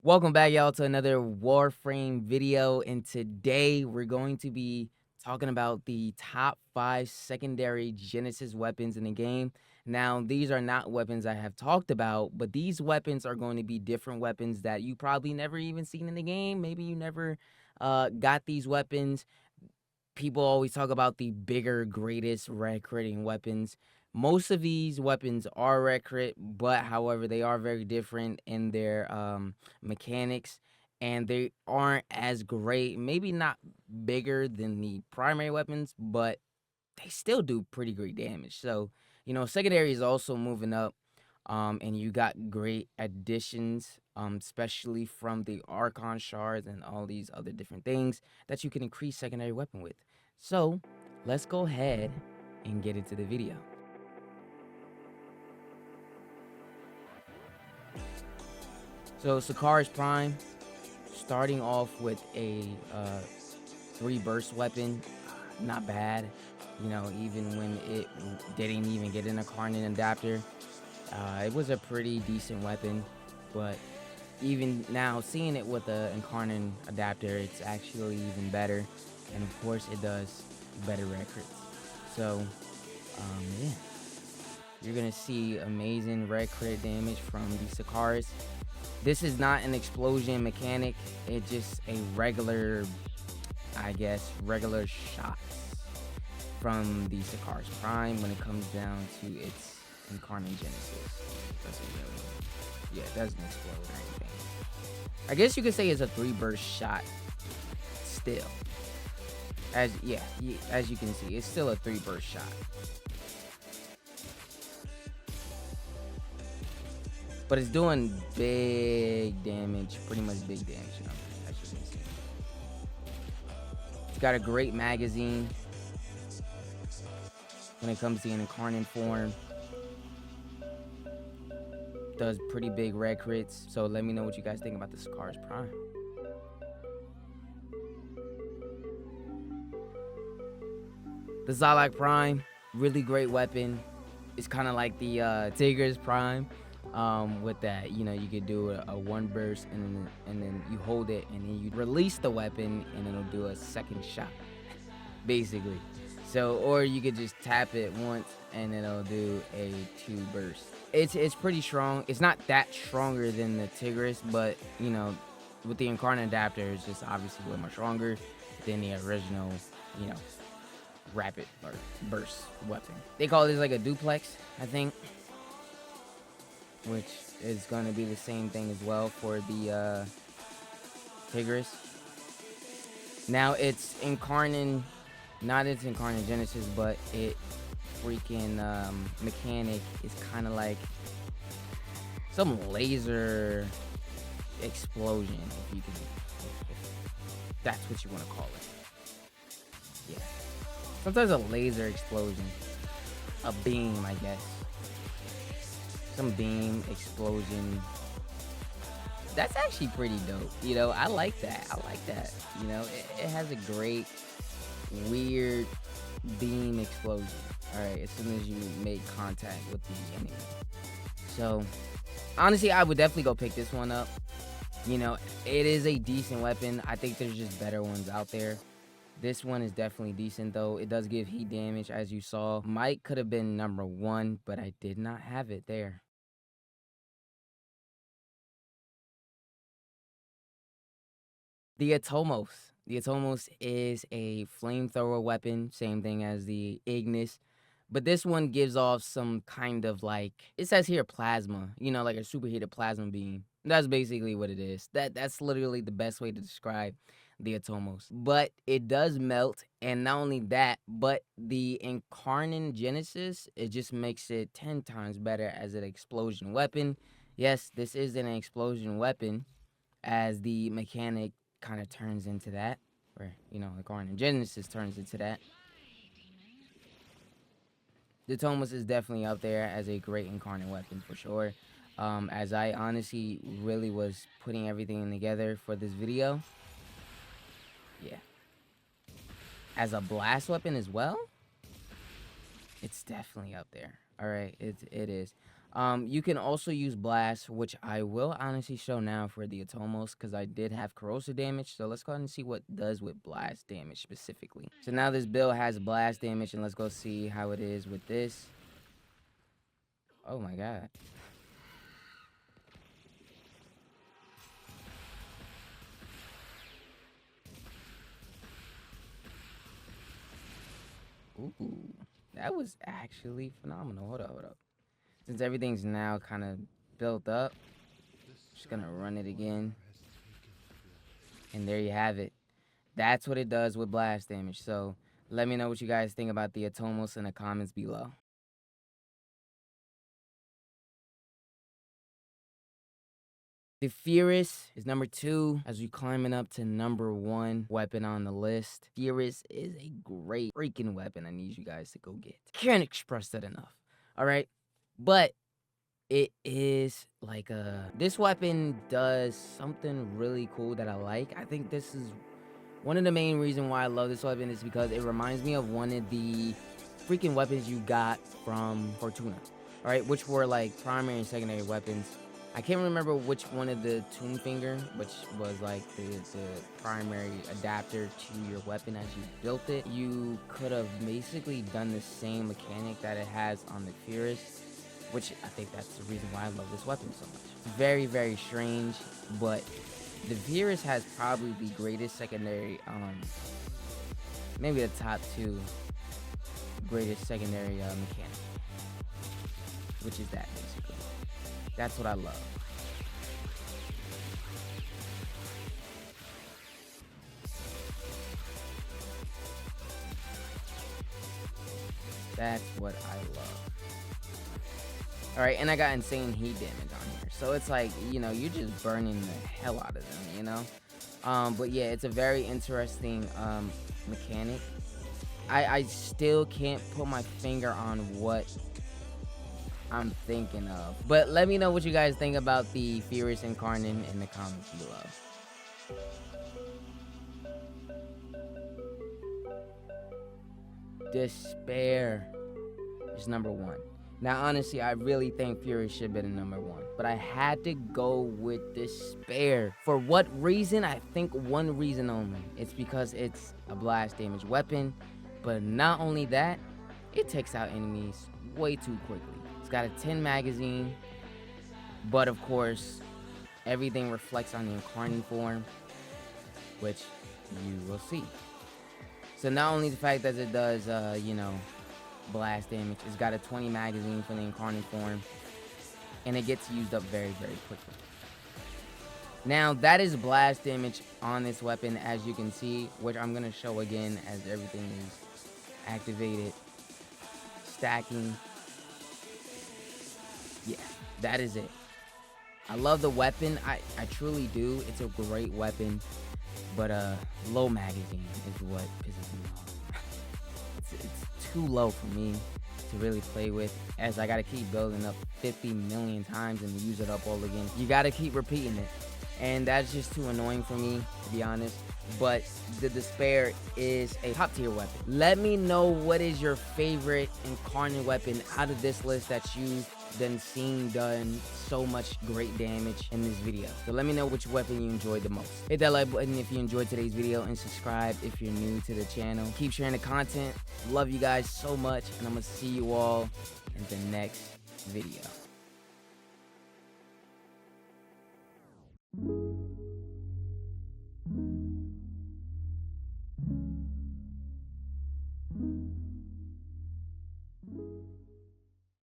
Welcome back, y'all, to another Warframe video, and today we're going to be talking about the top 5 secondary Genesis weapons in the game. Now, these are not weapons I have talked about, but these weapons are going to be different weapons that you probably never even seen in the game. Maybe you never got these weapons. People always talk about the bigger, greatest red critting weapons. Most of these weapons are red crit, but however, they are very different in their mechanics, and they aren't as great. Maybe not bigger than the primary weapons, but they still do pretty great damage. So, secondary is also moving up, and you got great additions, especially from the Archon shards and all these other different things that you can increase secondary weapon with. So, let's go ahead and get into the video. So, Sakaris Prime, starting off with a 3 burst weapon, not bad. Even when it didn't even get an Incarnon adapter, it was a pretty decent weapon. But even now, seeing it with the Incarnon adapter, it's actually even better. And of course, it does better red crits. So, yeah. You're going to see amazing red crit damage from the Sakaris. This is not an explosion mechanic. It's just a regular shots from the Sakaris Prime when it comes down to its Incarnon Genesis. It doesn't explode or anything. I guess you could say it's a 3 burst shot still. As you can see, it's still a 3 burst shot. But it's doing big damage, pretty much big damage, as you can see. It's got a great magazine when it comes to an Incarnon form. Does pretty big red crits. So let me know what you guys think about the Sakaris Prime. The Zlac Prime, really great weapon. It's kind of like the Sakaris Prime. With that, you could do a 1 burst and then you hold it and then you release the weapon and it'll do a second shot, basically. So, or you could just tap it once and it'll do a 2 burst. It's pretty strong. It's not that stronger than the Tigris, but with the Incarnon adapter, it's just obviously way more stronger than the original, rapid or burst weapon. They call this like a duplex, I think, which is going to be the same thing as well for the Tigris. Now it's Incarnon, not its Incarnon Genesis, but it freaking mechanic is kind of like some laser explosion, if that's what you want to call it. Yeah, sometimes a laser explosion, a beam, I guess. Some beam explosion. That's actually pretty dope. I like that. It has a great weird beam explosion. All right, as soon as you make contact with the enemy. So honestly, I would definitely go pick this one up. It is a decent weapon. I think there's just better ones out there. This one is definitely decent, though. It does give heat damage, as you saw. Might could have been number 1, but I did not have it there. The Atomos. The Atomos is a flamethrower weapon, same thing as the Ignis. But this one gives off some kind of it says here plasma, like a superheated plasma beam. That's basically what it is. That's literally the best way to describe the Atomos. But it does melt, and not only that, but the Incarnon Genesis, it just makes it 10 times better as an explosion weapon. Yes, this is an explosion weapon, as the mechanic kind of turns into that, or Incarnon Genesis turns into that. The Atomos is definitely up there as a great Incarnon weapon for sure. As I honestly really was putting everything together for this video. Yeah. As a blast weapon as well, it's definitely up there. All right, it is. You can also use Blast, which I will honestly show now for the Atomos because I did have corrosive damage. So let's go ahead and see what it does with Blast damage specifically. So now this build has Blast damage, and let's go see how it is with this. Oh my god. Ooh, that was actually phenomenal. Hold up. Since everything's now kind of built up, just gonna run it again. And there you have it. That's what it does with blast damage. So let me know what you guys think about the Atomos in the comments below. The Fearus is number 2 as we climbing up to number 1 weapon on the list. Fearus is a great freaking weapon. I need you guys to go get. Can't express that enough. All right, but it is like this weapon does something really cool that I like. I think this is one of the main reasons why I love this weapon is because it reminds me of one of the freaking weapons you got from Fortuna. All right, which were like primary and secondary weapons. I can't remember which one of the Tomb Finger, which was like the primary adapter to your weapon as you built it. You could have basically done the same mechanic that it has on the Fearus, which I think that's the reason why I love this weapon so much. It's very, very strange, but the Fearus has probably the greatest secondary, maybe the top 2 greatest secondary mechanic, which is that basically. That's what I love. That's what I love. Alright, and I got insane heat damage on here. So it's like, you know, you're just burning the hell out of them, you know? But yeah, it's a very interesting mechanic. I still can't put my finger on what I'm thinking of. But let me know what you guys think about the Fearus Incarnon in the comments below. Despair is number 1. Now, honestly, I really think Fearus should have been number 1. But I had to go with Despair. For what reason? I think one reason only. It's because it's a blast damage weapon. But not only that, it takes out enemies way too quickly. It's got a 10 magazine. But of course, everything reflects on the Incarnon form, which you will see. So not only the fact that it does, you know, blast damage, it's got a 20 magazine for the Incarnon form, and it gets used up very, very quickly. Now, that is blast damage on this weapon, as you can see, which I'm going to show again as everything is activated. Stacking. Yeah, that is it. I love the weapon. I truly do. It's a great weapon. But low magazine is what pisses me off. It's too low for me to really play with, as I gotta keep building up 50 million times and use it up all again. You gotta keep repeating it, and that's just too annoying for me, to be honest. But the Despair is a top tier weapon. Let me know what is your favorite Incarnon weapon out of this list that you've seen done so much great damage in this video. So let me know which weapon you enjoyed the most. Hit that like button if you enjoyed today's video, and subscribe if you're new to the channel. Keep sharing the content. Love you guys so much, and I'm gonna see you all in the next video.